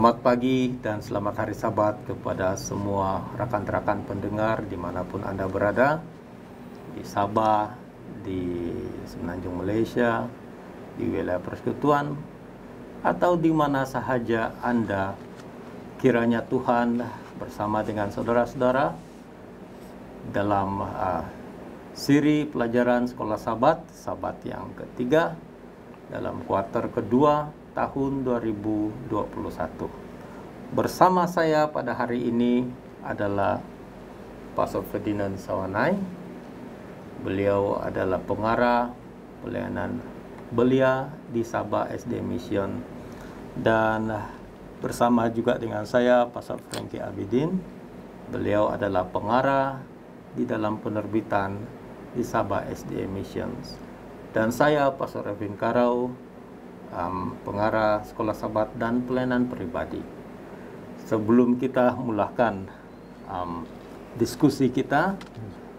Selamat pagi dan selamat hari Sabat kepada semua rekan-rekan pendengar dimanapun Anda berada, di Sabah, di Semenanjung Malaysia, di wilayah persekutuan, atau di mana sahaja Anda. Kiranya Tuhan bersama dengan saudara-saudara dalam siri pelajaran Sekolah Sabat yang ketiga dalam kuarter kedua tahun 2021. Bersama saya pada hari ini adalah Pastor Ferdinand Sawanai. Beliau adalah pengarah pelayanan belia di Sabah SD Mission, dan bersama juga dengan saya Pastor Frankie Abidin. Beliau adalah pengarah di dalam penerbitan di Sabah SD Missions, dan saya Pastor Evin Karau, pengarah Sekolah Sabat dan pelayanan pribadi. Sebelum kita mulakan diskusi kita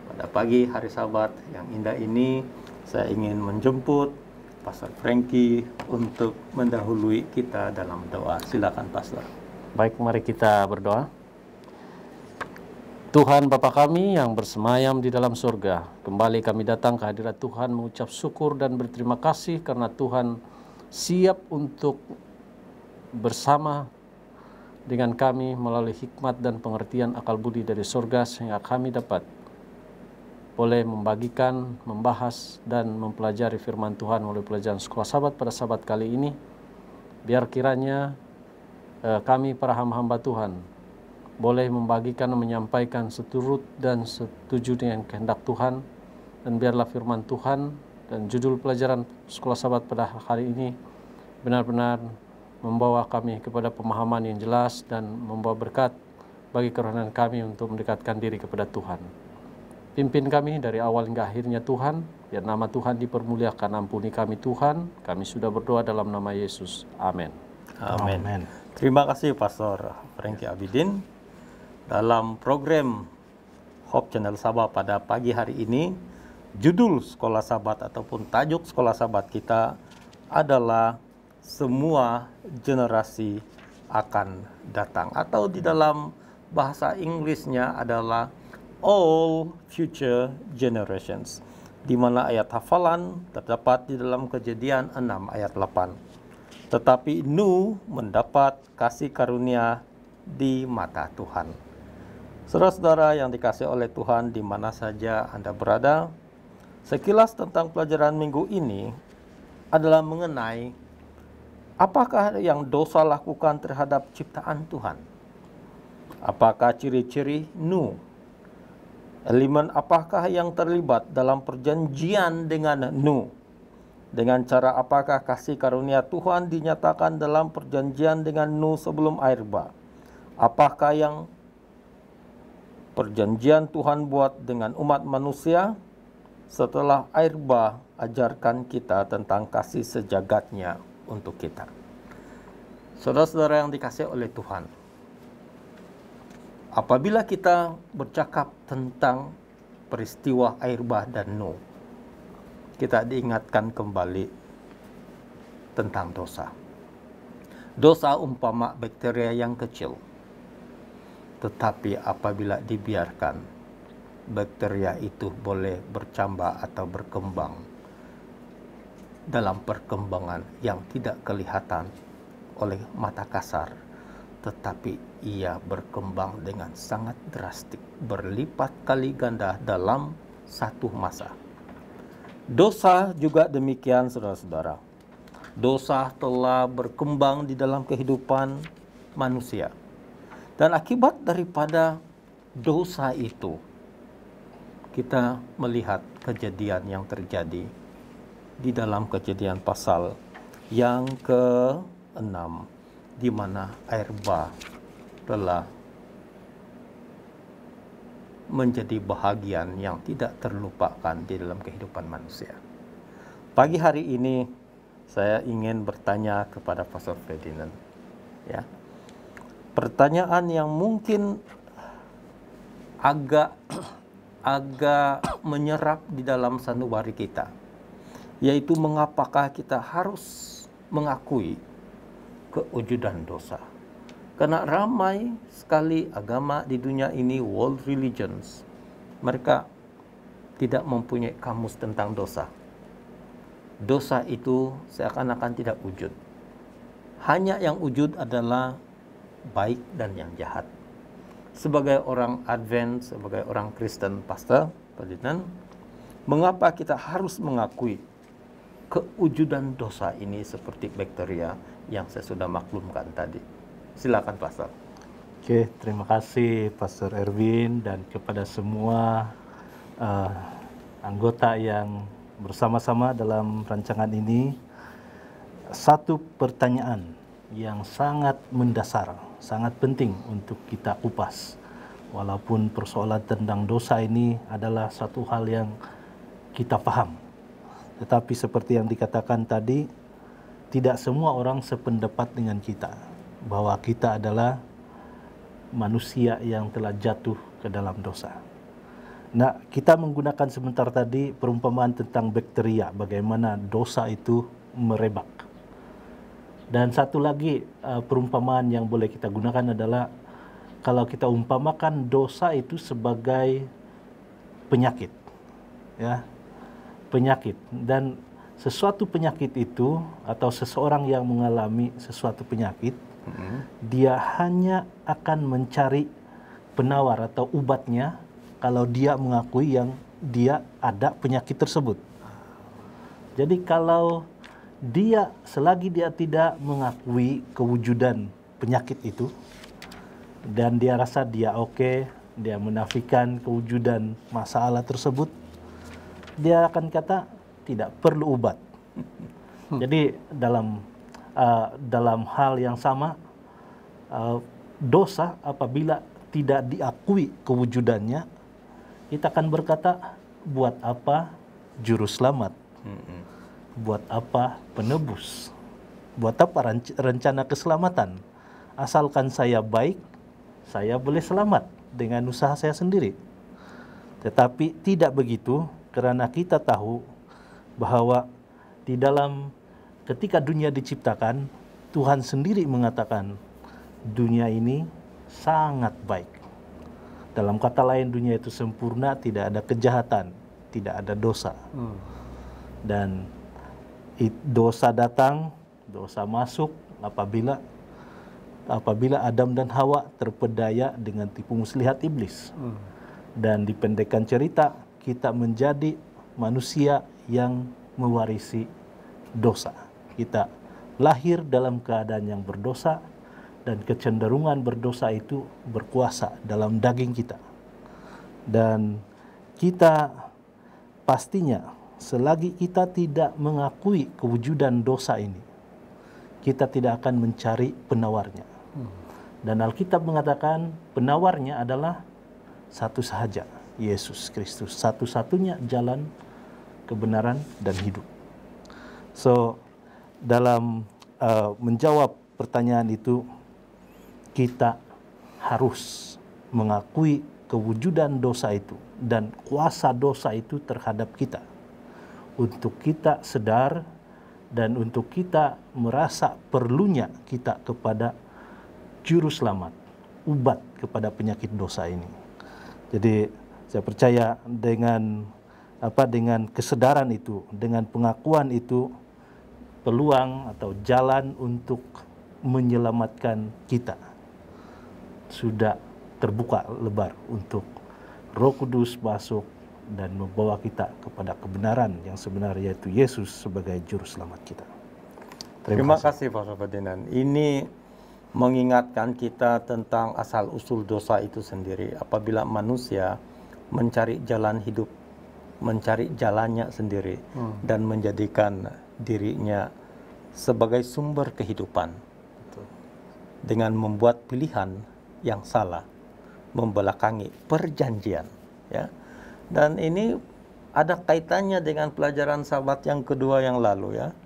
pada pagi hari Sabat yang indah ini, saya ingin menjemput Pastor Frankie untuk mendahului kita dalam doa. Silakan Pastor. Baik, mari kita berdoa. Tuhan Bapa kami yang bersemayam di dalam surga, kembali kami datang ke hadirat Tuhan mengucap syukur dan berterima kasih karena Tuhan siap untuk bersama dengan kami melalui hikmat dan pengertian akal budi dari surga, sehingga kami dapat boleh membagikan, membahas, dan mempelajari firman Tuhan melalui pelajaran Sekolah Sabat pada Sabat kali ini. Biar kiranya kami para hamba-hamba Tuhan boleh membagikan dan menyampaikan seturut dan setuju dengan kehendak Tuhan, dan biarlah firman Tuhan dan judul pelajaran Sekolah Sabat pada hari ini benar-benar membawa kami kepada pemahaman yang jelas dan membawa berkat bagi kerohanian kami untuk mendekatkan diri kepada Tuhan. Pimpin kami dari awal hingga akhirnya Tuhan, biar nama Tuhan dipermuliakan. Ampuni kami Tuhan, kami sudah berdoa dalam nama Yesus. Amin. Amin. Terima kasih Pastor Frankie Abidin. Dalam program Hope Channel Sabah pada pagi hari ini, judul Sekolah Sabat ataupun tajuk Sekolah Sabat kita adalah semua generasi akan datang, atau di dalam bahasa Inggrisnya adalah all future generations, di mana ayat hafalan terdapat di dalam Kejadian 6 ayat 8. Tetapi Nuh mendapat kasih karunia di mata Tuhan. Saudara-saudara yang dikasihi oleh Tuhan di mana saja Anda berada, sekilas tentang pelajaran minggu ini adalah mengenai apakah yang dosa lakukan terhadap ciptaan Tuhan. Apakah ciri-ciri Nuh? Elemen apakah yang terlibat dalam perjanjian dengan Nuh? Dengan cara apakah kasih karunia Tuhan dinyatakan dalam perjanjian dengan Nuh sebelum air bah? Apakah yang perjanjian Tuhan buat dengan umat manusia setelah air bah ajarkan kita tentang kasih sejagatnya untuk kita? Saudara-saudara yang dikasihi oleh Tuhan, apabila kita bercakap tentang peristiwa air bah dan Nuh, kita diingatkan kembali tentang dosa. Dosa umpama bakteria yang kecil, tetapi apabila dibiarkan, bakteria itu boleh bercambah atau berkembang dalam perkembangan yang tidak kelihatan oleh mata kasar, tetapi ia berkembang dengan sangat drastik, berlipat kali ganda dalam satu masa. Dosa juga demikian, saudara-saudara. Dosa telah berkembang di dalam kehidupan manusia. Dan akibat daripada dosa itu, kita melihat kejadian yang terjadi di dalam Kejadian pasal yang ke-6, di mana air bah telah menjadi bahagian yang tidak terlupakan di dalam kehidupan manusia. Pagi hari ini saya ingin bertanya kepada Pastor Ferdinand, ya. Pertanyaan yang mungkin agak menyerap di dalam sanubari kita, yaitu mengapakah kita harus mengakui kewujudan dosa. Karena ramai sekali agama di dunia ini, world religions, mereka tidak mempunyai kamus tentang dosa. Dosa itu seakan-akan tidak wujud. Hanya yang wujud adalah baik dan yang jahat. Sebagai orang Advent, sebagai orang Kristen, Pastor Ferdinand, mengapa kita harus mengakui kewujudan dosa ini seperti bakteria yang saya sudah maklumkan tadi? Silakan, Pastor. Oke, terima kasih Pastor Erwin dan kepada semua anggota yang bersama-sama dalam rancangan ini. Satu pertanyaan yang sangat mendasar, sangat penting untuk kita kupas. Walaupun persoalan tentang dosa ini adalah satu hal yang kita paham. Tetapi seperti yang dikatakan tadi, tidak semua orang sependapat dengan kita bahwa kita adalah manusia yang telah jatuh ke dalam dosa. Nah, kita menggunakan sebentar tadi perumpamaan tentang bakteria, bagaimana dosa itu merebak. Dan satu lagi perumpamaan yang boleh kita gunakan adalah kalau kita umpamakan dosa itu sebagai penyakit, ya, penyakit. Dan sesuatu penyakit itu atau seseorang yang mengalami sesuatu penyakit, dia hanya akan mencari penawar atau obatnya kalau dia mengakui yang dia ada penyakit tersebut. Jadi kalau dia selagi dia tidak mengakui kewujudan penyakit itu dan dia rasa dia oke, dia menafikan kewujudan masalah tersebut, dia akan kata tidak perlu obat. Jadi dalam hal yang sama, dosa apabila tidak diakui kewujudannya, kita akan berkata, buat apa juru selamat? Buat apa penebus? Buat apa rencana keselamatan? Asalkan saya baik, saya boleh selamat dengan usaha saya sendiri. Tetapi tidak begitu, karena kita tahu bahwa di dalam ketika dunia diciptakan, Tuhan sendiri mengatakan dunia ini sangat baik. Dalam kata lain, dunia itu sempurna, tidak ada kejahatan, tidak ada dosa. Dan dosa datang, dosa masuk apabila Adam dan Hawa terpedaya dengan tipu muslihat iblis. Dan di pendekan cerita, kita menjadi manusia yang mewarisi dosa. Kita lahir dalam keadaan yang berdosa, dan kecenderungan berdosa itu berkuasa dalam daging kita. Dan kita pastinya selagi kita tidak mengakui kewujudan dosa ini, kita tidak akan mencari penawarnya. Dan Alkitab mengatakan penawarnya adalah satu sahaja, Yesus Kristus. Satu-satunya jalan kebenaran dan hidup. So, dalam menjawab pertanyaan itu, kita harus mengakui kewujudan dosa itu dan kuasa dosa itu terhadap kita. Untuk kita sadar dan untuk kita merasa perlunya kita kepada juru selamat, obat kepada penyakit dosa ini. Jadi saya percaya dengan kesadaran itu, dengan pengakuan itu, peluang atau jalan untuk menyelamatkan kita sudah terbuka lebar untuk Roh Kudus masuk dan membawa kita kepada kebenaran yang sebenar, yaitu Yesus sebagai juru selamat kita. Terima kasih Pak Ferdinand. Ini mengingatkan kita tentang asal-usul dosa itu sendiri. Apabila manusia mencari jalan hidup, mencari jalannya sendiri, dan menjadikan dirinya sebagai sumber kehidupan, dengan membuat pilihan yang salah, membelakangi perjanjian, ya. Dan ini ada kaitannya dengan pelajaran Sabat yang kedua yang lalu, ya.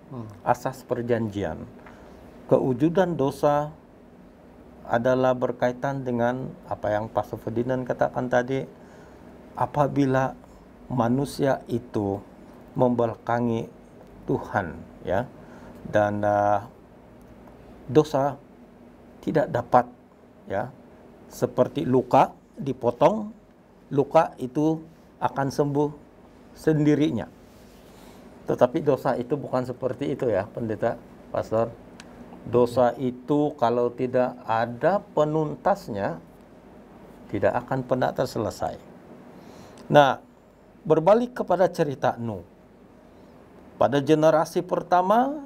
Asas perjanjian. Kewujudan dosa adalah berkaitan dengan apa yang Pastor Ferdinand katakan tadi, apabila manusia itu membelakangi Tuhan, ya, dan dosa tidak dapat ya, seperti luka dipotong, luka itu akan sembuh sendirinya. Tetapi dosa itu bukan seperti itu ya, pendeta, pastor. Dosa itu kalau tidak ada penuntasnya, tidak akan pernah terselesai. Nah, berbalik kepada cerita Nuh. Pada generasi pertama,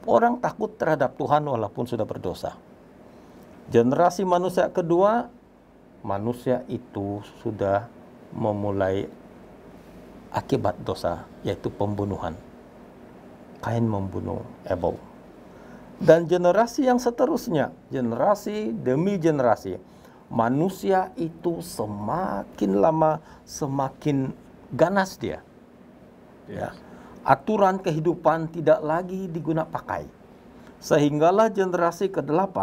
orang takut terhadap Tuhan walaupun sudah berdosa. Generasi manusia kedua, manusia itu sudah memulai akibat dosa, yaitu pembunuhan. Kain membunuh Abel. Dan generasi yang seterusnya, generasi demi generasi, manusia itu semakin lama semakin ganas dia. Ya. Aturan kehidupan tidak lagi digunakan pakai. Sehinggalah generasi ke-8,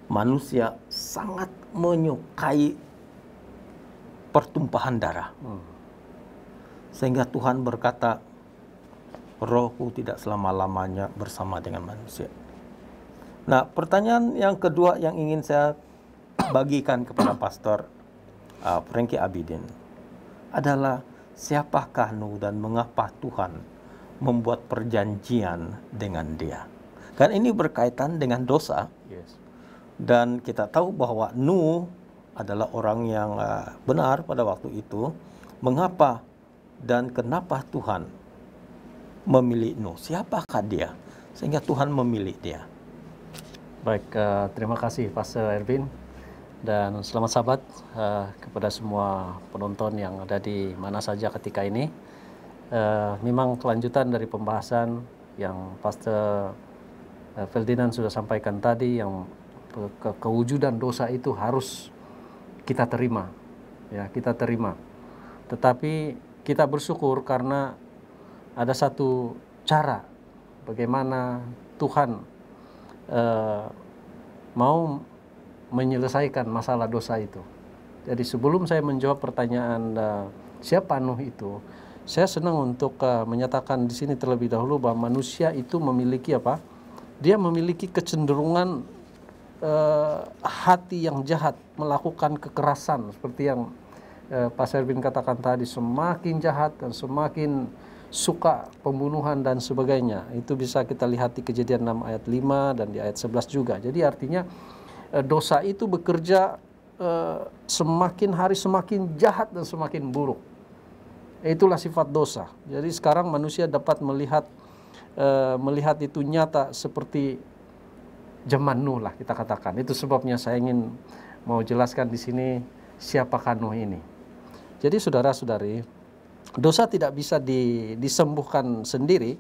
manusia sangat menyukai pertumpahan darah. Sehingga Tuhan berkata, Rohku tidak selama-lamanya bersama dengan manusia. Nah, pertanyaan yang kedua yang ingin saya bagikan kepada Pastor Frankie Abidin adalah, siapakah Nuh dan mengapa Tuhan membuat perjanjian dengan dia? Kan ini berkaitan dengan dosa. Yes. Dan kita tahu bahwa Nuh adalah orang yang benar pada waktu itu. Mengapa dan kenapa Tuhan memilih Nuh? Siapakah dia sehingga Tuhan memilih dia? Baik, terima kasih Pastor Erwin, dan selamat sahabat kepada semua penonton yang ada di mana saja ketika ini. Memang kelanjutan dari pembahasan yang Pastor Ferdinand sudah sampaikan tadi, yang kewujudan dosa itu harus kita terima, ya, kita terima. Tetapi kita bersyukur karena ada satu cara bagaimana Tuhan mau menyelesaikan masalah dosa itu. Jadi sebelum saya menjawab pertanyaan siapa Nuh itu, saya senang untuk menyatakan di sini terlebih dahulu bahwa manusia itu memiliki apa? Dia memiliki kecenderungan hati yang jahat, melakukan kekerasan seperti yang Pak Servin katakan tadi, semakin jahat dan semakin suka pembunuhan dan sebagainya. Itu bisa kita lihat di Kejadian 6 ayat 5 dan di ayat 11 juga. Jadi artinya dosa itu bekerja semakin hari semakin jahat dan semakin buruk. Itulah sifat dosa. Jadi sekarang manusia dapat melihat itu nyata seperti zaman Nuh lah kita katakan. Itu sebabnya saya ingin mau jelaskan di sini siapakah Nuh ini. Jadi saudara-saudari, dosa tidak bisa disembuhkan sendiri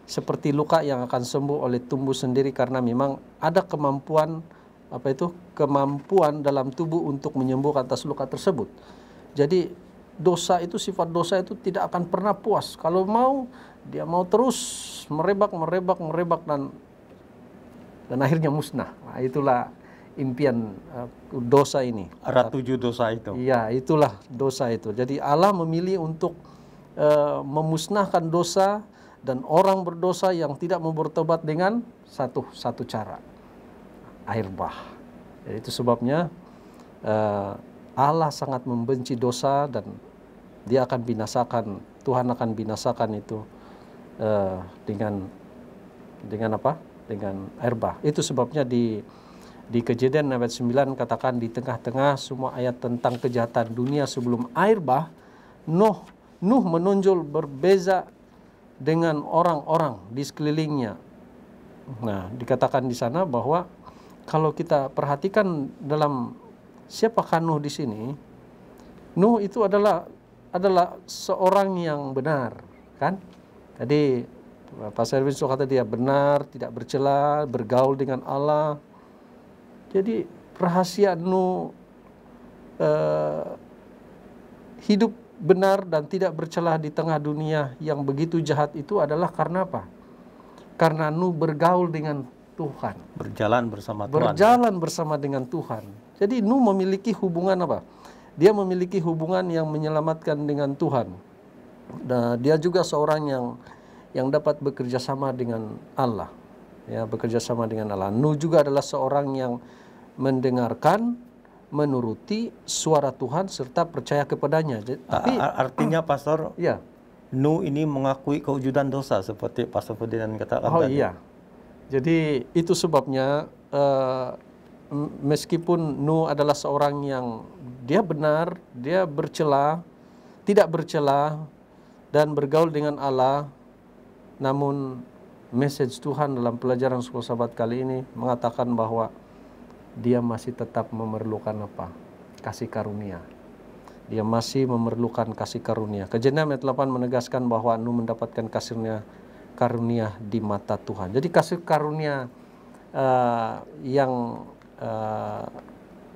seperti luka yang akan sembuh oleh tumbuh sendiri, karena memang ada kemampuan kemampuan dalam tubuh untuk menyembuhkan atas luka tersebut. Jadi dosa itu, sifat dosa itu tidak akan pernah puas. Kalau mau, dia mau terus merebak dan akhirnya musnah. Nah, itulah impian dosa ini. Ada 7 dosa itu. Iya, itulah dosa itu. Jadi Allah memilih untuk memusnahkan dosa dan orang berdosa yang tidak mau bertobat dengan satu cara, air bah. Jadi itu sebabnya Allah sangat membenci dosa dan dia akan binasakan, Tuhan akan binasakan itu dengan apa? Dengan air bah. Itu sebabnya di Kejadian ayat 9 katakan, di tengah-tengah semua ayat tentang kejahatan dunia sebelum air bah, Nuh menonjol berbeza dengan orang-orang di sekelilingnya. Nah, dikatakan di sana bahwa kalau kita perhatikan dalam siapakah Nuh di sini, Nuh itu adalah seorang yang benar, kan? Tadi Pak Servin kata dia benar, tidak bercela, bergaul dengan Allah. Jadi rahasia Nuh hidup benar dan tidak bercelah di tengah dunia yang begitu jahat itu adalah karena apa? Karena Nuh bergaul dengan Tuhan. Berjalan bersama Tuhan. Berjalan bersama dengan Tuhan. Jadi Nuh memiliki hubungan apa? Dia memiliki hubungan yang menyelamatkan dengan Tuhan. Dan dia juga seorang yang dapat bekerja sama dengan Allah. ya, bekerja sama dengan Allah. Nuh juga adalah seorang yang mendengarkan, menuruti suara Tuhan serta percaya kepadanya. Tapi Artinya Pastor, ya, Nuh ini mengakui kewujudan dosa seperti Pastor Ferdinand katakan oh tadi. iya. Jadi itu sebabnya meskipun Nuh adalah seorang yang dia benar, dia tidak bercela dan bergaul dengan Allah, namun message Tuhan dalam pelajaran Sekolah Sabat kali ini mengatakan bahwa dia masih tetap memerlukan apa? Kasih karunia. Dia masih memerlukan kasih karunia. Kejadian ayat 8 menegaskan bahwa Nuh mendapatkan kasih karunia di mata Tuhan. Jadi kasih karunia yang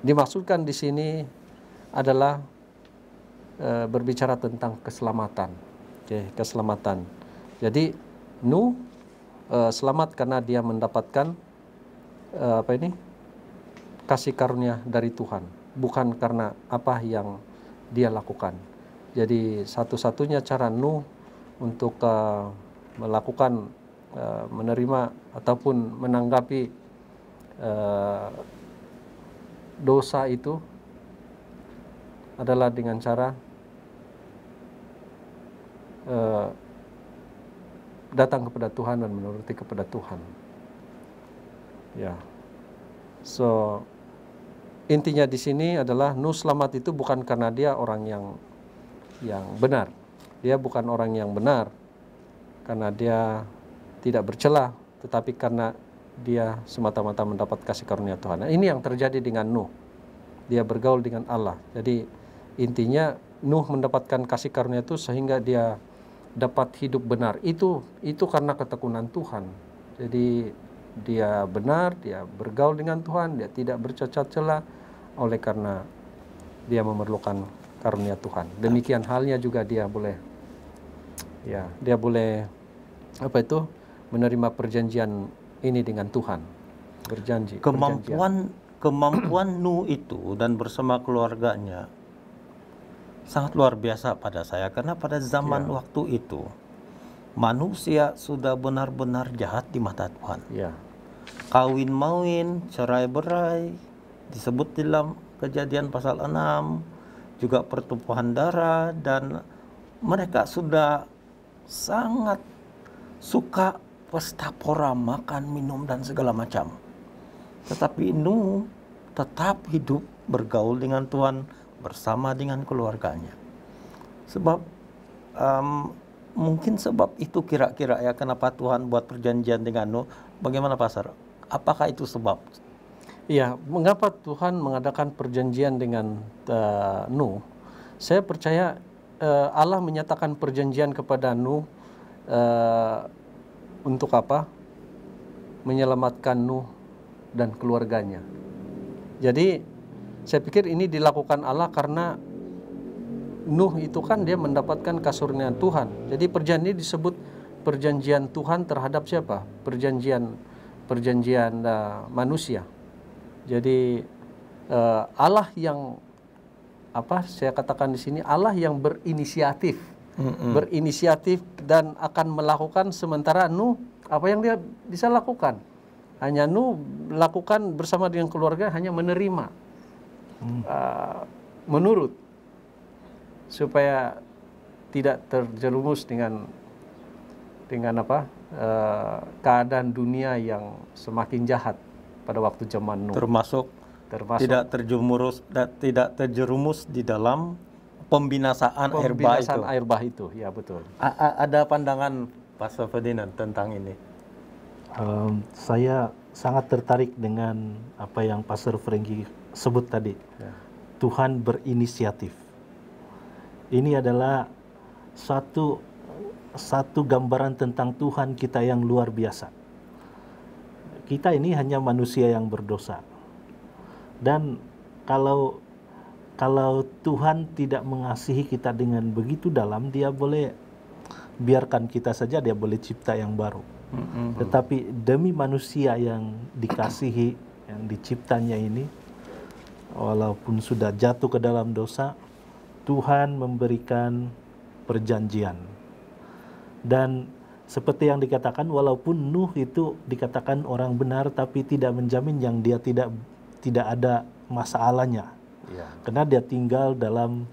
dimaksudkan di sini adalah berbicara tentang keselamatan. Keselamatan. Jadi Nuh selamat karena dia mendapatkan kasih karunia dari Tuhan, bukan karena apa yang dia lakukan. Jadi satu-satunya cara Nuh untuk melakukan menerima ataupun menanggapi dosa itu adalah dengan cara datang kepada Tuhan dan menuruti kepada Tuhan. Ya. So intinya di sini adalah Nuh selamat itu bukan karena dia orang yang benar. Dia bukan orang yang benar karena dia tidak bercela, tetapi karena dia semata-mata mendapat kasih karunia Tuhan. Nah, ini yang terjadi dengan Nuh. Dia bergaul dengan Allah. Jadi intinya Nuh mendapatkan kasih karunia itu sehingga dia dapat hidup benar. Itu karena ketekunan Tuhan. Jadi dia benar, dia bergaul dengan Tuhan, dia tidak bercacat celah oleh karena dia memerlukan karunia Tuhan. Demikian halnya juga dia boleh menerima perjanjian ini dengan Tuhan. Berjanji. Kemampuan Nuh itu dan bersama keluarganya sangat luar biasa pada saya, karena pada zaman waktu itu manusia sudah benar-benar jahat di mata Tuhan. Kawin mawin, cerai berai, disebut dalam Kejadian pasal 6, juga pertumpahan darah, dan mereka sudah sangat suka pesta pora, makan, minum, dan segala macam. Tetapi Nuh tetap hidup bergaul dengan Tuhan bersama dengan keluarganya. Sebab mungkin sebab itu kira-kira ya kenapa Tuhan buat perjanjian dengan Nuh. Bagaimana Pastor? Apakah itu sebab? Iya, mengapa Tuhan mengadakan perjanjian dengan Nuh? Saya percaya Allah menyatakan perjanjian kepada Nuh untuk apa? Menyelamatkan Nuh dan keluarganya. Jadi saya pikir ini dilakukan Allah karena Nuh itu kan dia mendapatkan karunia Tuhan. Jadi perjanjian ini disebut perjanjian Tuhan terhadap siapa? Perjanjian manusia. Jadi Allah yang saya katakan di sini Allah yang berinisiatif, berinisiatif dan akan melakukan, sementara Nuh apa yang dia bisa lakukan? Hanya Nuh lakukan bersama dengan keluarga hanya menerima, menurut, supaya tidak terjerumus dengan keadaan dunia yang semakin jahat pada waktu zaman Nuh. Termasuk tidak terjerumus di dalam pembinasaan air bah itu. Ya betul. Ada pandangan Pastor Ferdinand tentang ini? Saya sangat tertarik dengan apa yang Pastor Frankie sebut tadi. Tuhan berinisiatif. Ini adalah satu gambaran tentang Tuhan kita yang luar biasa. Kita ini hanya manusia yang berdosa. Dan kalau Tuhan tidak mengasihi kita dengan begitu dalam, dia boleh biarkan kita saja, dia boleh cipta yang baru. Tetapi demi manusia yang dikasihi, yang diciptanya ini, walaupun sudah jatuh ke dalam dosa, Tuhan memberikan perjanjian. Dan seperti yang dikatakan, walaupun Nuh itu dikatakan orang benar, tapi tidak menjamin yang dia tidak ada masalahnya. Ya. Karena dia tinggal dalam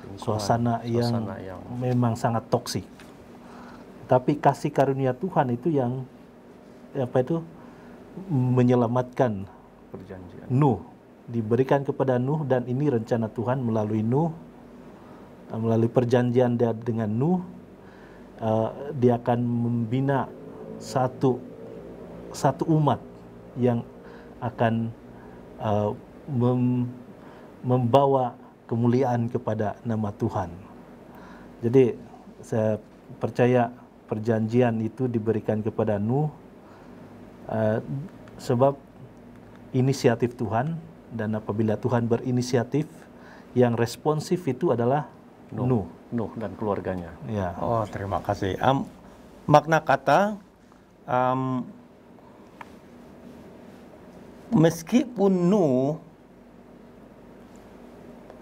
Lingkungan, suasana yang memang sangat toksik. Tapi kasih karunia Tuhan itu yang menyelamatkan perjanjian. Nuh, diberikan kepada Nuh, dan ini rencana Tuhan melalui Nuh, melalui perjanjian dia dengan Nuh. Dia akan membina satu umat yang akan membawa kemuliaan kepada nama Tuhan. Jadi saya percaya perjanjian itu diberikan kepada Nuh sebab inisiatif Tuhan, dan apabila Tuhan berinisiatif, yang responsif itu adalah Nuh dan keluarganya. Ya. Oh, terima kasih. Makna kata meskipun Nuh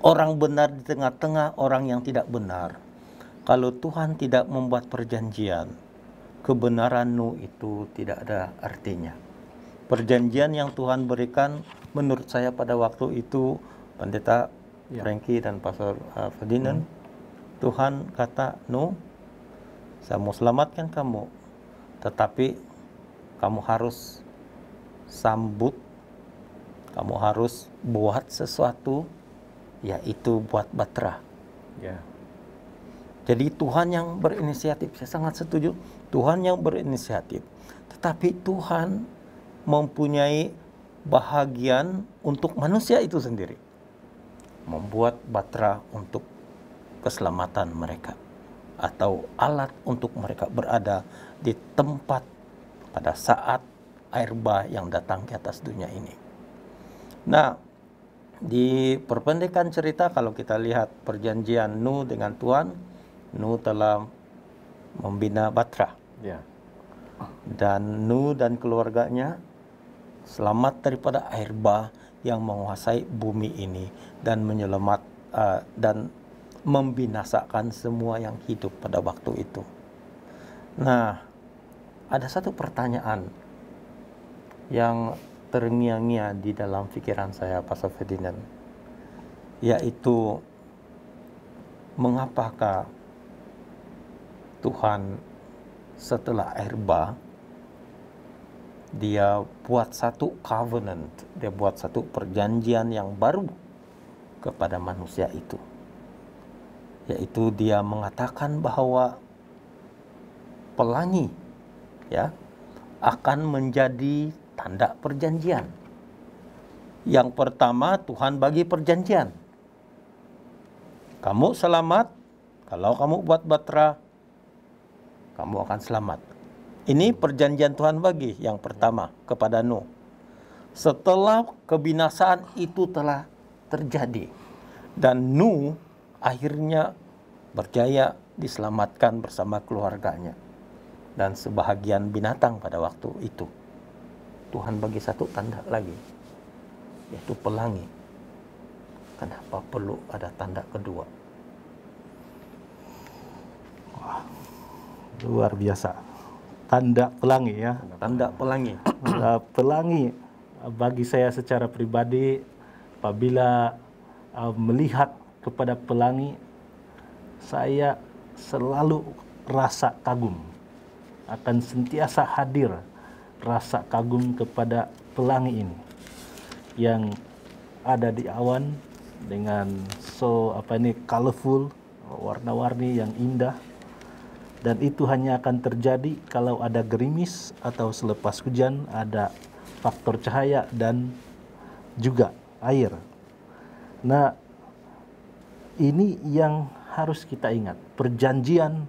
orang benar di tengah-tengah orang yang tidak benar, kalau Tuhan tidak membuat perjanjian, kebenaran Nuh itu tidak ada artinya. Perjanjian yang Tuhan berikan, menurut saya pada waktu itu, Pendeta Frankie dan Pastor Ferdinand, Tuhan kata, Nuh, saya mau selamatkan kamu, tetapi kamu harus sambut, kamu harus buat sesuatu, yaitu buat Batra. Ya. Jadi Tuhan yang berinisiatif, saya sangat setuju, Tuhan yang berinisiatif. Tetapi Tuhan mempunyai bahagian untuk manusia itu sendiri, membuat Batra untuk keselamatan mereka, atau alat untuk mereka berada di tempat pada saat air bah yang datang ke atas dunia ini. Nah, di perpendekan cerita, kalau kita lihat perjanjian Nuh dengan Tuhan, Nuh telah membina Batra. Ya. Dan Nuh dan keluarganya selamat daripada air bah yang menguasai bumi ini dan dan membinasakan semua yang hidup pada waktu itu. Nah, ada satu pertanyaan yang terngiang-ngiang di dalam pikiran saya, Pastor Ferdinand, yaitu mengapakah Tuhan setelah air bah dia buat satu covenant, dia buat satu perjanjian yang baru kepada manusia itu, yaitu dia mengatakan bahwa pelangi akan menjadi tanda perjanjian. Yang pertama, Tuhan bagi perjanjian, kamu selamat kalau kamu buat Batra, kamu akan selamat. Ini perjanjian Tuhan bagi yang pertama kepada Nuh. Setelah kebinasaan itu telah terjadi dan Nuh akhirnya berjaya diselamatkan bersama keluarganya dan sebahagian binatang pada waktu itu, Tuhan bagi satu tanda lagi, yaitu pelangi. Kenapa perlu ada tanda kedua? Wah, luar biasa. Tanda pelangi ya. Tanda pelangi. Pelangi bagi saya secara pribadi, apabila melihat kepada pelangi, saya selalu rasa kagum. Akan sentiasa hadir rasa kagum kepada pelangi ini yang ada di awan dengan colorful, warna-warni yang indah. Dan itu hanya akan terjadi kalau ada gerimis atau selepas hujan ada faktor cahaya dan juga air. Nah, ini yang harus kita ingat. Perjanjian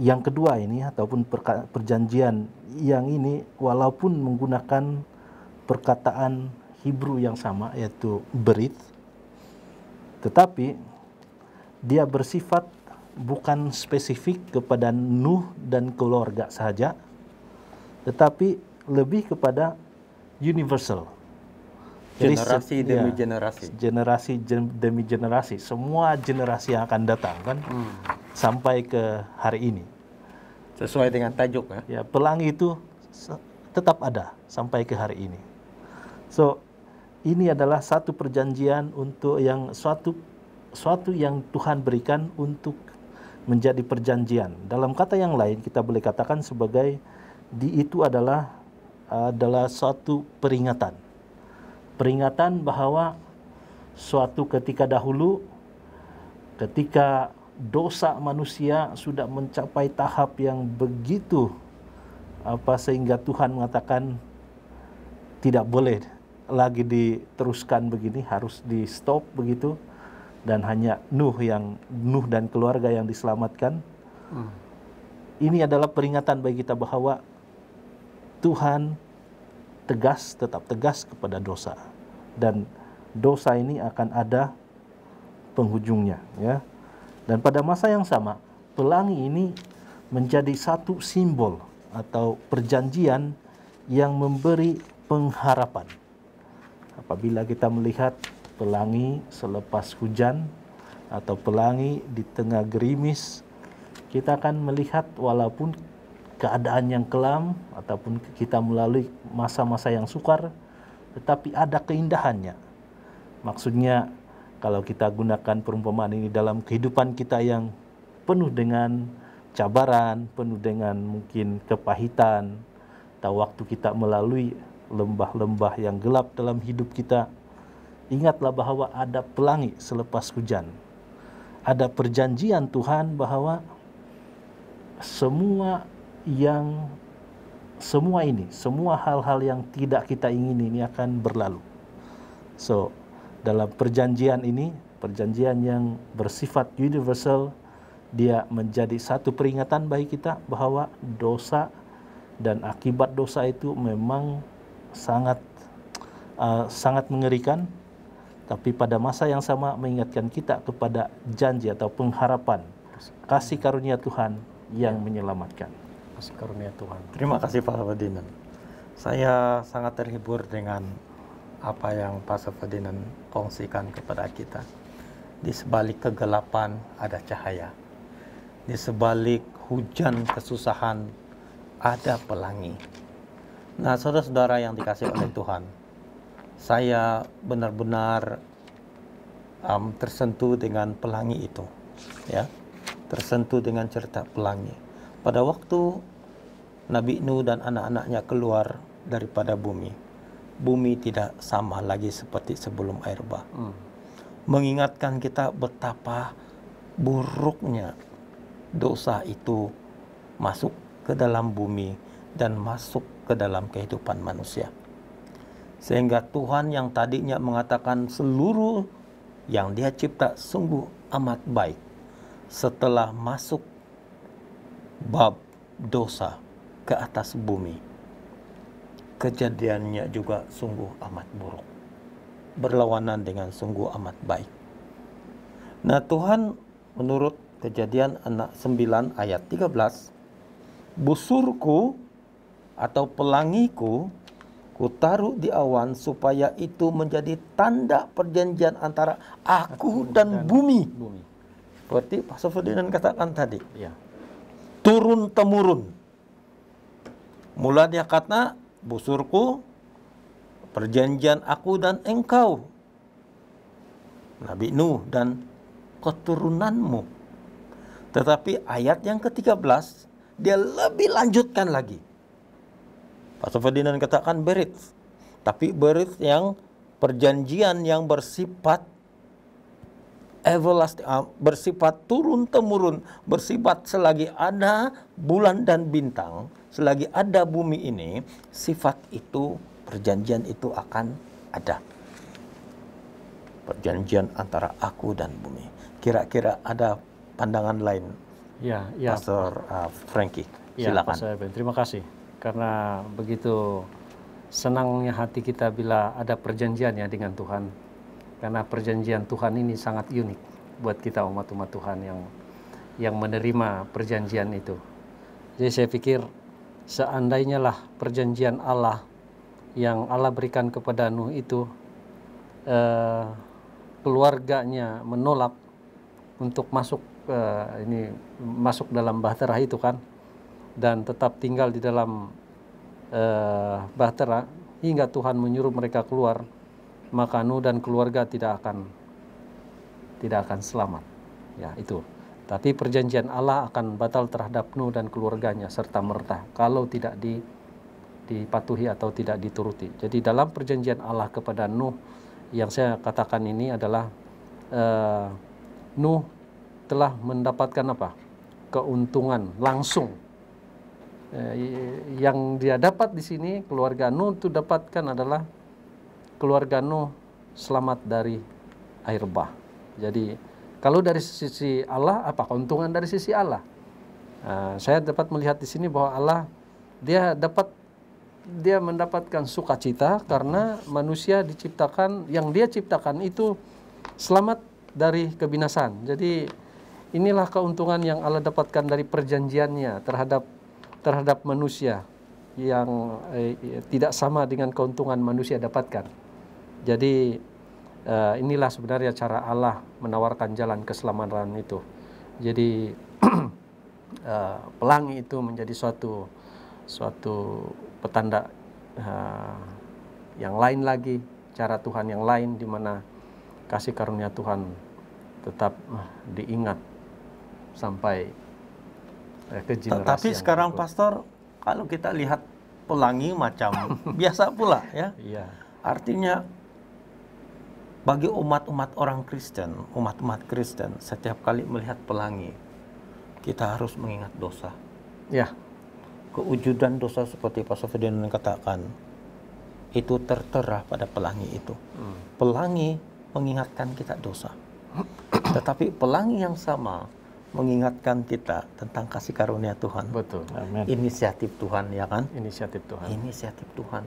yang kedua ini, ataupun perjanjian yang ini, walaupun menggunakan perkataan Hebrew yang sama, yaitu berit, tetapi dia bersifat bukan spesifik kepada Nuh dan keluarga saja, tetapi lebih kepada universal. Generasi demi generasi. Generasi demi generasi. Semua generasi yang akan datang kan, sampai ke hari ini. Sesuai dengan tajuk ya. Ya, pelangi itu tetap ada sampai ke hari ini. So, ini adalah satu perjanjian untuk yang suatu yang Tuhan berikan untuk menjadi perjanjian. Dalam kata yang lain kita boleh katakan sebagai itu adalah suatu peringatan. Peringatan bahwa suatu ketika dahulu, ketika dosa manusia sudah mencapai tahap yang begitu sehingga Tuhan mengatakan tidak boleh lagi diteruskan begini, harus di stop begitu, dan hanya Nuh dan keluarga yang diselamatkan. Ini adalah peringatan bagi kita bahwa Tuhan tetap tegas kepada dosa, dan dosa ini akan ada penghujungnya, ya. Dan pada masa yang sama, pelangi ini menjadi satu simbol atau perjanjian yang memberi pengharapan. Apabila kita melihat pelangi selepas hujan atau pelangi di tengah gerimis, kita akan melihat walaupun keadaan yang kelam ataupun kita melalui masa-masa yang sukar, tetapi ada keindahannya. Maksudnya, kalau kita gunakan perumpamaan ini dalam kehidupan kita yang penuh dengan cabaran, penuh dengan mungkin kepahitan, atau waktu kita melalui lembah-lembah yang gelap dalam hidup kita, ingatlah bahwa ada pelangi selepas hujan. Ada perjanjian Tuhan bahwa semua hal-hal yang tidak kita ingini ini akan berlalu. So, dalam perjanjian ini, perjanjian yang bersifat universal, dia menjadi satu peringatan bagi kita bahwa dosa dan akibat dosa itu memang sangat mengerikan, tapi pada masa yang sama mengingatkan kita kepada janji atau pengharapan kasih karunia Tuhan yang menyelamatkan. Kasih karunia Tuhan. Terima kasih Pak Ferdinand. Saya sangat terhibur dengan apa yang Pak Ferdinand kongsikan kepada kita. Di sebalik kegelapan ada cahaya. Di sebalik hujan kesusahan ada pelangi. Nah, saudara-saudara yang dikasihi oleh Tuhan, saya benar-benar tersentuh dengan pelangi itu, ya, tersentuh dengan cerita pelangi. Pada waktu Nabi Nuh dan anak-anaknya keluar daripada bumi tidak sama lagi seperti sebelum air bah. Mengingatkan kita betapa buruknya dosa itu masuk ke dalam bumi dan masuk ke dalam kehidupan manusia. Sehingga Tuhan yang tadinya mengatakan seluruh yang Dia cipta sungguh amat baik, setelah masuk bab dosa ke atas bumi, kejadiannya juga sungguh amat buruk, berlawanan dengan sungguh amat baik. Nah, Tuhan menurut Kejadian 9 ayat 13, busurku atau pelangiku kutaruh di awan supaya itu menjadi tanda perjanjian antara aku dan bumi. Seperti Pak Ferdinand katakan tadi, Ya. turun temurun. Mula dia kata, busurku, perjanjian aku dan engkau, Nabi Nuh dan keturunanmu. Tetapi ayat yang ke-13 dia lebih lanjutkan lagi. Pastor Ferdinand katakan berit, tapi berit yang perjanjian yang bersifat everlasting, bersifat turun temurun, bersifat selagi ada bulan dan bintang, selagi ada bumi ini, sifat itu, perjanjian itu akan ada. Perjanjian antara aku dan bumi. Kira-kira ada pandangan lain, Ya, Pastor Frankie. Ya, Silakan. Pastor Eben, terima kasih. Karena begitu senangnya hati kita bila ada perjanjian ya dengan Tuhan. Karena perjanjian Tuhan ini sangat unik buat kita umat-umat Tuhan yang menerima perjanjian itu. Jadi saya pikir seandainya lah perjanjian Allah yang Allah berikan kepada Nuh itu keluarganya menolak untuk masuk dalam bahtera itu kan, dan tetap tinggal di dalam bahtera hingga Tuhan menyuruh mereka keluar, maka Nuh dan keluarga tidak akan selamat. Ya, itu. Tapi perjanjian Allah akan batal terhadap Nuh dan keluarganya serta merta kalau tidak dipatuhi atau tidak dituruti. Jadi dalam perjanjian Allah kepada Nuh yang saya katakan ini adalah Nuh telah mendapatkan apa? Keuntungan langsung. Yang dia dapat di sini, keluarga Nuh itu dapatkan adalah keluarga Nuh selamat dari air bah. Jadi kalau dari sisi Allah, apa keuntungan dari sisi Allah? Saya dapat melihat di sini bahwa Allah dia mendapatkan sukacita karena manusia diciptakan, yang dia ciptakan itu selamat dari kebinasaan. Jadi inilah keuntungan yang Allah dapatkan dari perjanjiannya terhadap manusia yang tidak sama dengan keuntungan manusia dapatkan. Jadi inilah sebenarnya cara Allah menawarkan jalan keselamatan itu. Jadi pelangi itu menjadi suatu petanda yang lain lagi, cara Tuhan yang lain di mana kasih karunia Tuhan tetap diingat sampai ke generasi. Tapi sekarang berikut. Pastor, kalau kita lihat pelangi macam biasa pula ya. Iya. Artinya bagi umat-umat orang Kristen, umat-umat Kristen, setiap kali melihat pelangi, kita harus mengingat dosa. Ya. Kewujudan dosa seperti Pastor Ferdinand katakan, itu tertera pada pelangi itu. Pelangi mengingatkan kita dosa. Tetapi pelangi yang sama mengingatkan kita tentang kasih karunia Tuhan. Betul. Amin. Inisiatif Tuhan, ya kan? Inisiatif Tuhan. Inisiatif Tuhan.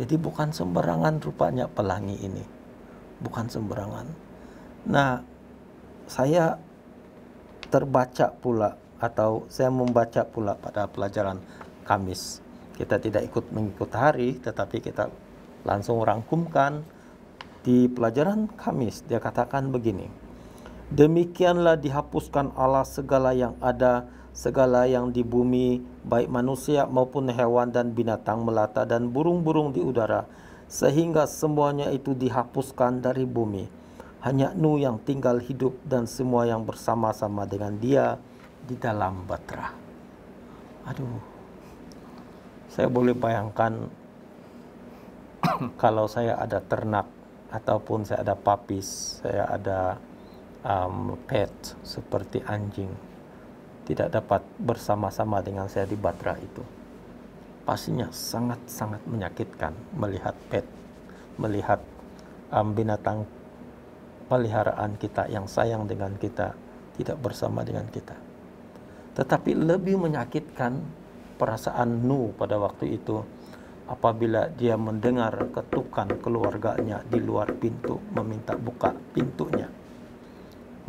Jadi bukan sembarangan rupanya pelangi ini. Bukan sembarangan. Nah, saya terbaca pula atau saya membaca pula pada pelajaran Kamis. Kita tidak mengikut hari, tetapi kita langsung rangkumkan di pelajaran Kamis. Dia katakan begini: demikianlah dihapuskan Allah segala yang ada, segala yang di bumi, baik manusia maupun hewan dan binatang melata dan burung-burung di udara, sehingga semuanya itu dihapuskan dari bumi. Hanya Nuh yang tinggal hidup dan semua yang bersama-sama dengan dia di dalam bahtera. Aduh, saya boleh bayangkan kalau saya ada ternak ataupun saya ada papis, saya ada pet seperti anjing, tidak dapat bersama-sama dengan saya di bahtera itu. Pastinya sangat-sangat menyakitkan melihat pet, melihat binatang peliharaan kita yang sayang dengan kita tidak bersama dengan kita. Tetapi lebih menyakitkan perasaan Nuh pada waktu itu apabila dia mendengar ketukan keluarganya di luar pintu meminta buka pintunya.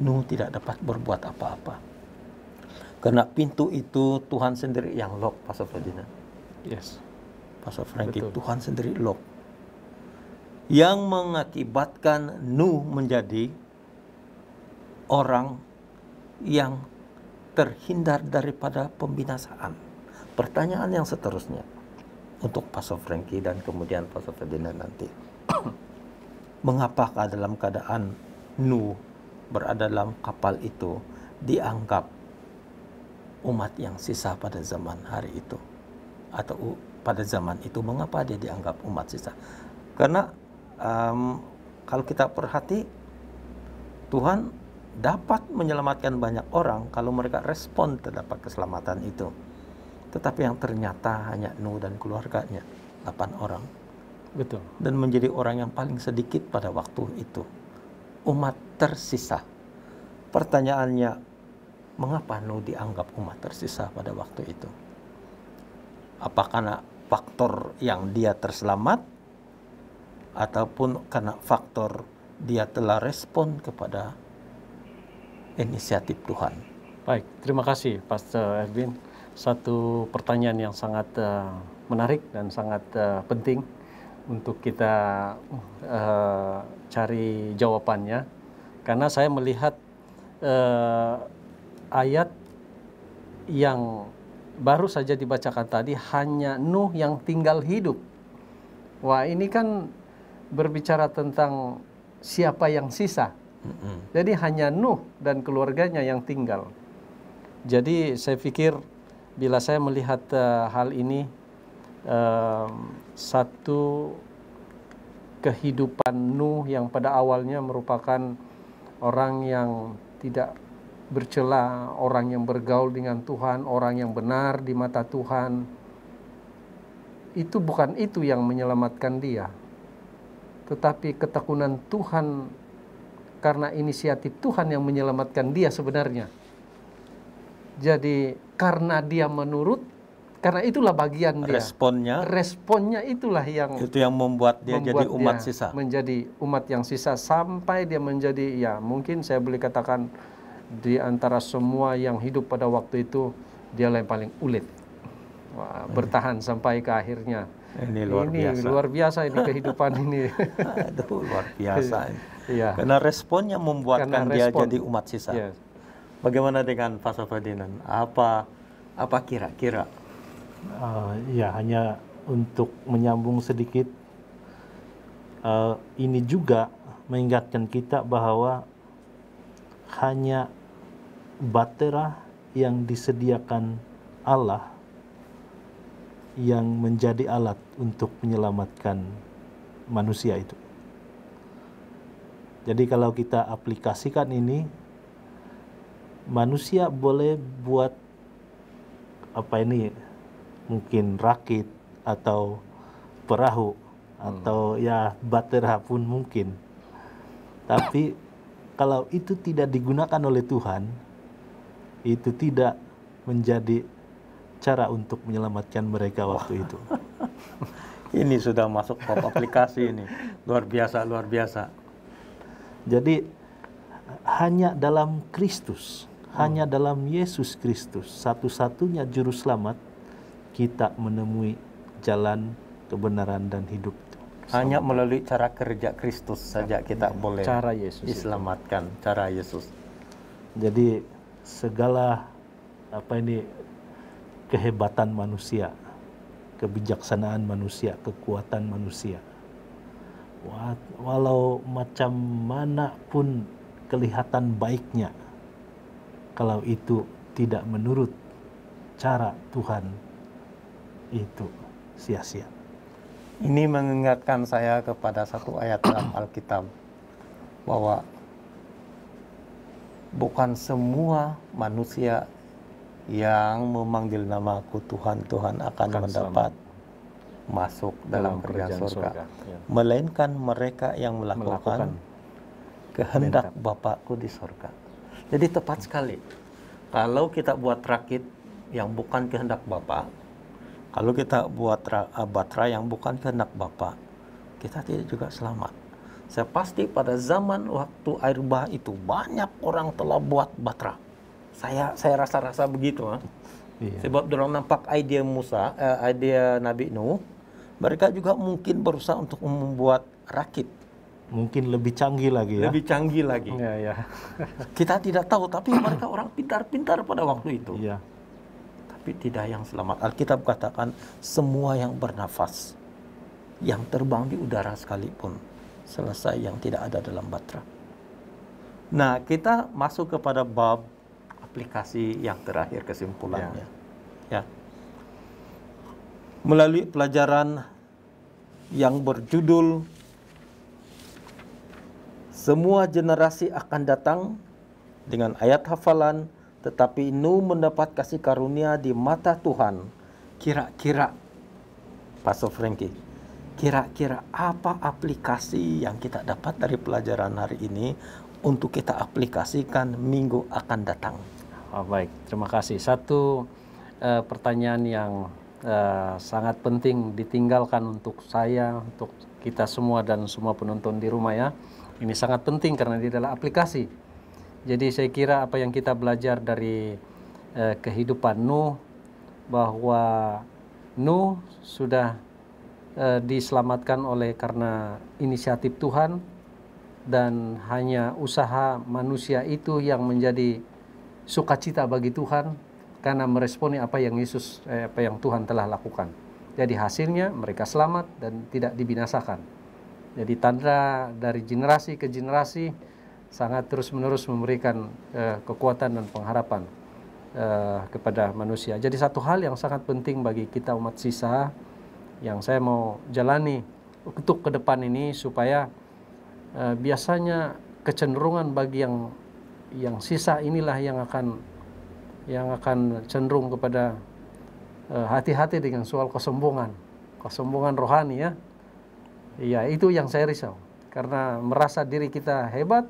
Nuh tidak dapat berbuat apa-apa. Karena pintu itu Tuhan sendiri yang lock, Pastor Ferdinand. Yes. Pastor Frankie, Betul. Tuhan sendiri lock. Yang mengakibatkan Nuh menjadi orang yang terhindar daripada pembinasaan. Pertanyaan yang seterusnya untuk Pastor Frankie dan kemudian Pastor Ferdinand nanti. Mengapakah dalam keadaan Nuh berada dalam kapal itu dianggap umat yang sisa pada zaman hari itu? Atau pada zaman itu mengapa dia dianggap umat sisa? Karena kalau kita perhati, Tuhan dapat menyelamatkan banyak orang kalau mereka respon terhadap keselamatan itu. Tetapi yang ternyata hanya Nuh dan keluarganya, 8 orang. Betul. Dan menjadi orang yang paling sedikit pada waktu itu. Umat tersisa. Pertanyaannya, mengapa Nuh dianggap umat tersisa pada waktu itu? Apa karena faktor yang dia terselamat, ataupun karena faktor dia telah respon kepada inisiatif Tuhan? Baik, terima kasih Pastor Erwin. Satu pertanyaan yang sangat menarik dan sangat penting untuk kita cari jawabannya. Karena saya melihat ayat yang baru saja dibacakan tadi hanya Nuh yang tinggal hidup. Wah, ini kan berbicara tentang siapa yang sisa. Jadi hanya Nuh dan keluarganya yang tinggal. Jadi saya pikir bila saya melihat hal ini, satu kehidupan Nuh yang pada awalnya merupakan orang yang tidak bercela, orang yang bergaul dengan Tuhan, orang yang benar di mata Tuhan, itu bukan itu yang menyelamatkan dia, tetapi ketekunan Tuhan, karena inisiatif Tuhan yang menyelamatkan dia sebenarnya. Jadi karena dia menurut, karena itulah bagian dia. Responnya itulah yang membuat dia jadi umat sisa. Menjadi umat yang sisa sampai dia menjadi, ya mungkin saya boleh katakan di antara semua yang hidup pada waktu itu, dia yang paling ulet. Wah, bertahan sampai ke akhirnya. Ini luar biasa ini kehidupan ini. Aduh, luar biasa. Iya. Karena responnya membuatkan dia jadi umat sisa. Yes. Bagaimana dengan Pastor Ferdinand? Apa kira-kira? Ya, hanya untuk menyambung sedikit, ini juga mengingatkan kita bahwa hanya bahtera yang disediakan Allah yang menjadi alat untuk menyelamatkan manusia itu. Jadi kalau kita aplikasikan ini, manusia boleh buat mungkin rakit atau perahu atau ya bahtera pun mungkin. Tapi kalau itu tidak digunakan oleh Tuhan, itu tidak menjadi cara untuk menyelamatkan mereka waktu itu. Ini sudah masuk ke aplikasi ini. Luar biasa. Jadi hanya dalam Kristus, hanya dalam Yesus Kristus, satu-satunya juru selamat, kita menemui jalan kebenaran dan hidup. Hanya melalui cara kerja Kristus saja kita boleh cara Yesus diselamatkan, cara Yesus. Jadi segala kehebatan manusia, kebijaksanaan manusia, kekuatan manusia, walau macam mana pun kelihatan baiknya, kalau itu tidak menurut cara Tuhan, itu sia-sia. Ini mengingatkan saya kepada satu ayat dalam Alkitab, bahwa bukan semua manusia yang memanggil namaku Tuhan, Tuhan akan mendapat masuk dalam kerajaan surga. Ya. Melainkan mereka yang melakukan kehendak Bapakku di surga. Jadi tepat sekali. Kalau kita buat rakit yang bukan kehendak Bapa, kalau kita buat bahtera yang bukan kehendak Bapa, kita tidak juga selamat. Saya pasti pada zaman waktu air bah itu banyak orang telah buat bahtera. Saya rasa begitu. Iya. Sebab dorang nampak idea idea Nabi Nuh, mereka juga mungkin berusaha untuk membuat rakit. Mungkin lebih canggih lagi ya. Lebih canggih lagi. Ya. Kita tidak tahu, tapi mereka orang pintar-pintar pada waktu itu. Iya. Tapi tidak yang selamat. Alkitab katakan semua yang bernafas, yang terbang di udara sekalipun, selesai yang tidak ada dalam bahtera. Nah, kita masuk kepada bab aplikasi yang terakhir, kesimpulannya. Ya. Melalui pelajaran yang berjudul semua generasi akan datang dengan ayat hafalan, tetapi Nuh mendapat kasih karunia di mata Tuhan. Kira-kira, Pastor Frankie, kira-kira apa aplikasi yang kita dapat dari pelajaran hari ini untuk kita aplikasikan minggu akan datang? Baik, terima kasih. Satu pertanyaan yang sangat penting ditinggalkan untuk saya, untuk kita semua dan semua penonton di rumah ya. Ini sangat penting karena ini adalah aplikasi. Jadi saya kira apa yang kita belajar dari kehidupan Nuh, bahwa Nuh sudah diselamatkan karena inisiatif Tuhan, dan hanya usaha manusia itu yang menjadi sukacita bagi Tuhan, karena meresponi apa yang apa yang Tuhan telah lakukan. Jadi hasilnya mereka selamat dan tidak dibinasakan. Jadi tanda dari generasi ke generasi sangat terus-menerus memberikan kekuatan dan pengharapan kepada manusia. Jadi satu hal yang sangat penting bagi kita umat sisa yang saya mau jalani untuk ke depan ini, supaya biasanya kecenderungan bagi yang sisa inilah yang akan cenderung kepada hati-hati dengan soal kesombongan rohani ya. Iya, itu yang saya risau. Karena merasa diri kita hebat,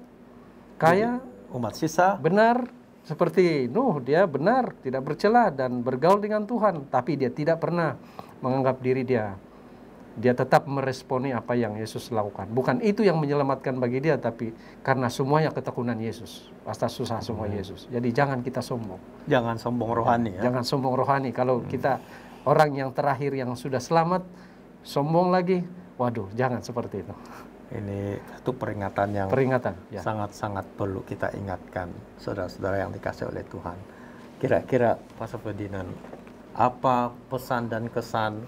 kaya, umat sisa benar, seperti Nuh, dia benar, tidak bercela dan bergaul dengan Tuhan, tapi dia tidak pernah menganggap diri dia tetap meresponi apa yang Yesus lakukan. Bukan itu yang menyelamatkan bagi dia, tapi karena semuanya ketekunan Yesus, pasti susah semua Yesus. Jadi jangan kita sombong. jangan sombong rohani ya. Jangan sombong rohani. Kalau kita orang yang terakhir yang sudah selamat, sombong lagi, waduh, jangan seperti itu. Ini satu peringatan yang Ya. sangat-sangat perlu kita ingatkan, saudara-saudara yang dikasih oleh Tuhan. Kira-kira Pastor Ferdinand, apa pesan dan kesan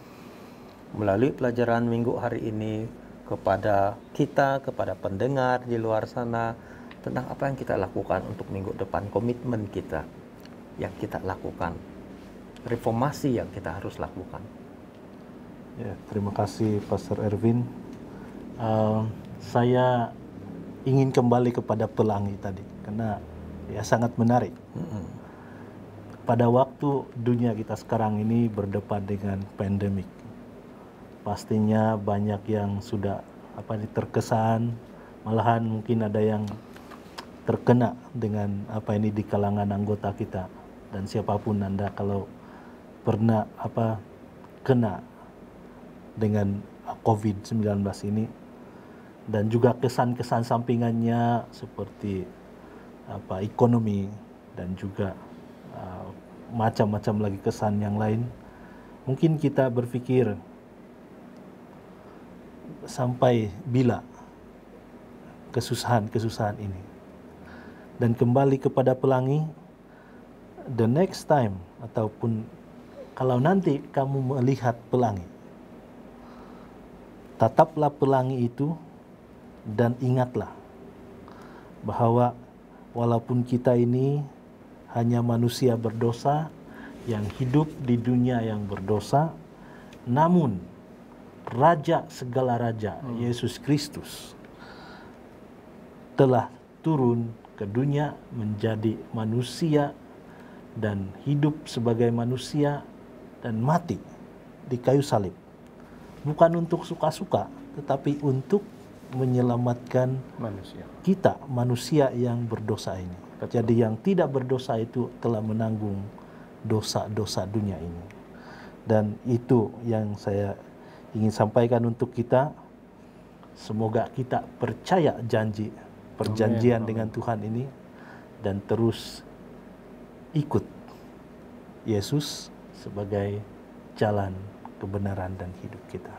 melalui pelajaran minggu hari ini kepada kita, kepada pendengar di luar sana, tentang apa yang kita lakukan untuk minggu depan, komitmen kita yang kita lakukan, reformasi yang kita harus lakukan. Ya, terima kasih Pastor Erwin. Saya ingin kembali kepada pelangi tadi, karena ya sangat menarik. Pada waktu dunia kita sekarang ini berdepan dengan pandemik, pastinya banyak yang sudah terkesan, malahan mungkin ada yang terkena dengan apa ini di kalangan anggota kita. Dan siapapun Anda kalau pernah kena dengan COVID-19 ini, dan juga kesan-kesan sampingannya seperti ekonomi dan juga macam-macam lagi kesan yang lain, mungkin kita berpikir sampai bila kesusahan ini. Dan kembali kepada pelangi, the next time, ataupun kalau nanti kamu melihat pelangi, tataplah pelangi itu dan ingatlah bahwa walaupun kita ini hanya manusia berdosa yang hidup di dunia yang berdosa, namun Raja segala raja, Yesus Kristus, telah turun ke dunia menjadi manusia dan hidup sebagai manusia dan mati di kayu salib. Bukan untuk suka-suka, tetapi untuk menyelamatkan kita, manusia yang berdosa ini. Betul. Jadi yang tidak berdosa itu telah menanggung dosa-dosa dunia ini. Dan itu yang saya ingin sampaikan untuk kita. Semoga kita percaya perjanjian dengan Tuhan ini, dan terus ikut Yesus sebagai jalan kebenaran dan hidup kita.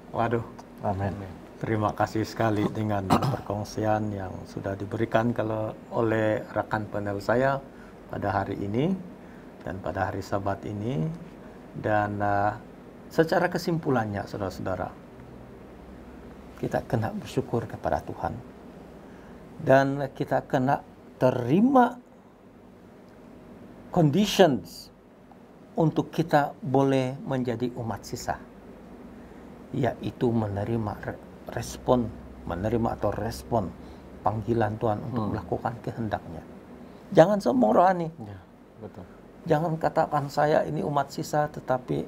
Waduh, Amin. terima kasih sekali dengan perkongsian yang sudah diberikan oleh rekan panel saya pada hari ini dan pada hari Sabat ini. Dan secara kesimpulannya, saudara-saudara, kita kena bersyukur kepada Tuhan dan kita kena terima conditions untuk kita boleh menjadi umat sisa, yaitu menerima respon panggilan Tuhan untuk melakukan kehendaknya. Jangan sombong rohani. Ya, betul. Jangan katakan saya ini umat sisa, tetapi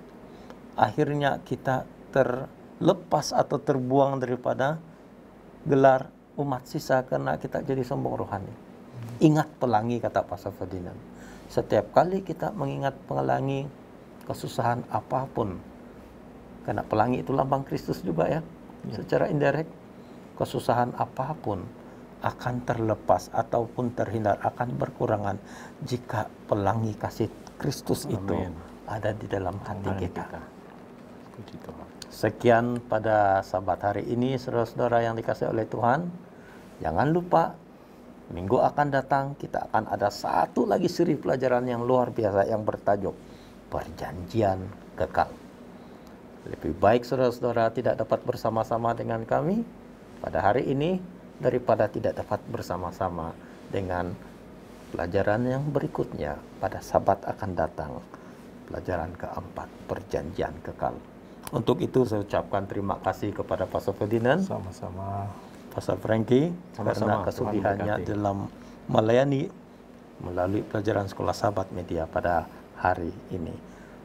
akhirnya kita terlepas atau terbuang daripada gelar umat sisa karena kita jadi sombong rohani. Ingat pelangi, kata Pastor Ferdinand. Setiap kali kita mengingat pelangi, kesusahan apapun, karena pelangi itu lambang Kristus juga ya. Secara indirect, kesusahan apapun akan terlepas ataupun terhindar, akan berkurangan jika pelangi kasih Kristus itu ada di dalam hati kita. Sekian pada Sabat hari ini, saudara-saudara yang dikasihi oleh Tuhan. Jangan lupa Minggu akan datang kita akan ada satu lagi seri pelajaran yang luar biasa yang bertajuk Perjanjian Kekal. Lebih baik saudara-saudara tidak dapat bersama-sama dengan kami pada hari ini daripada tidak dapat bersama-sama dengan pelajaran yang berikutnya pada Sabat akan datang. Pelajaran keempat, Perjanjian Kekal. Untuk itu saya ucapkan terima kasih kepada Pastor Ferdinand, Sama-sama. Pastor Frankie, karena Sama-sama. kesudiannya Tuhan memberkati. dalam melayani melalui pelajaran Sekolah Sabat Media pada hari ini.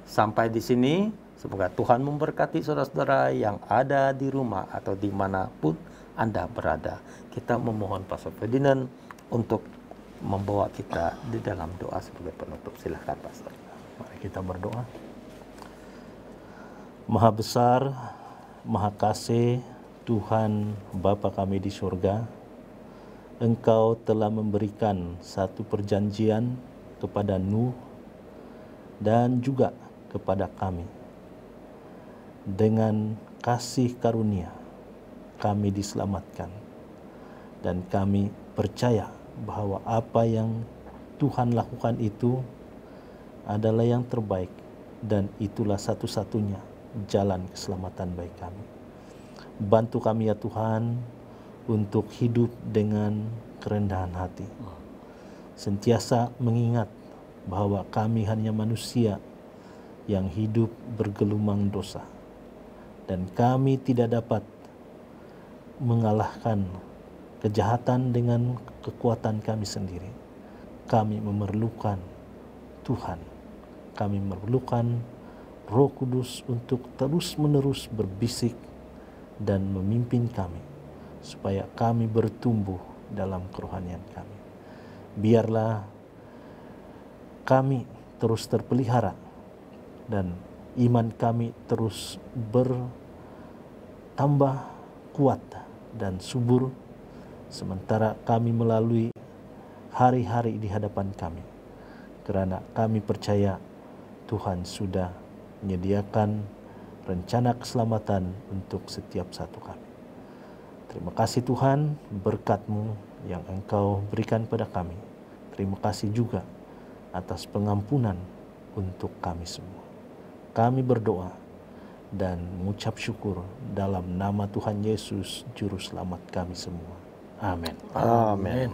Sampai di sini, semoga Tuhan memberkati saudara-saudara yang ada di rumah atau dimanapun Anda berada. Kita memohon Pastor Ferdinand untuk membawa kita di dalam doa sebagai penutup. Silahkan Pastor. Mari kita berdoa. Maha besar, maha kasih Tuhan Bapa kami di surga, Engkau telah memberikan satu perjanjian kepada Nuh dan juga kepada kami. Dengan kasih karunia kami diselamatkan, dan kami percaya bahwa apa yang Tuhan lakukan itu adalah yang terbaik, dan itulah satu-satunya jalan keselamatan bagi kami. Bantu kami ya Tuhan untuk hidup dengan kerendahan hati, sentiasa mengingat bahwa kami hanya manusia yang hidup bergelumang dosa, dan kami tidak dapat mengalahkan kejahatan dengan kekuatan kami sendiri. Kami memerlukan Tuhan, kami memerlukan Roh Kudus untuk terus-menerus berbisik dan memimpin kami, supaya kami bertumbuh dalam kerohanian kami. Biarlah kami terus terpelihara dan iman kami terus bertambah kuat dan subur, sementara kami melalui hari-hari di hadapan kami, kerana kami percaya Tuhan sudah menyediakan rencana keselamatan untuk setiap satu kami. Terima kasih Tuhan, berkat-Mu yang Engkau berikan pada kami. Terima kasih juga atas pengampunan untuk kami semua. Kami berdoa dan mengucap syukur dalam nama Tuhan Yesus, Juru Selamat kami semua. Amin. Amin.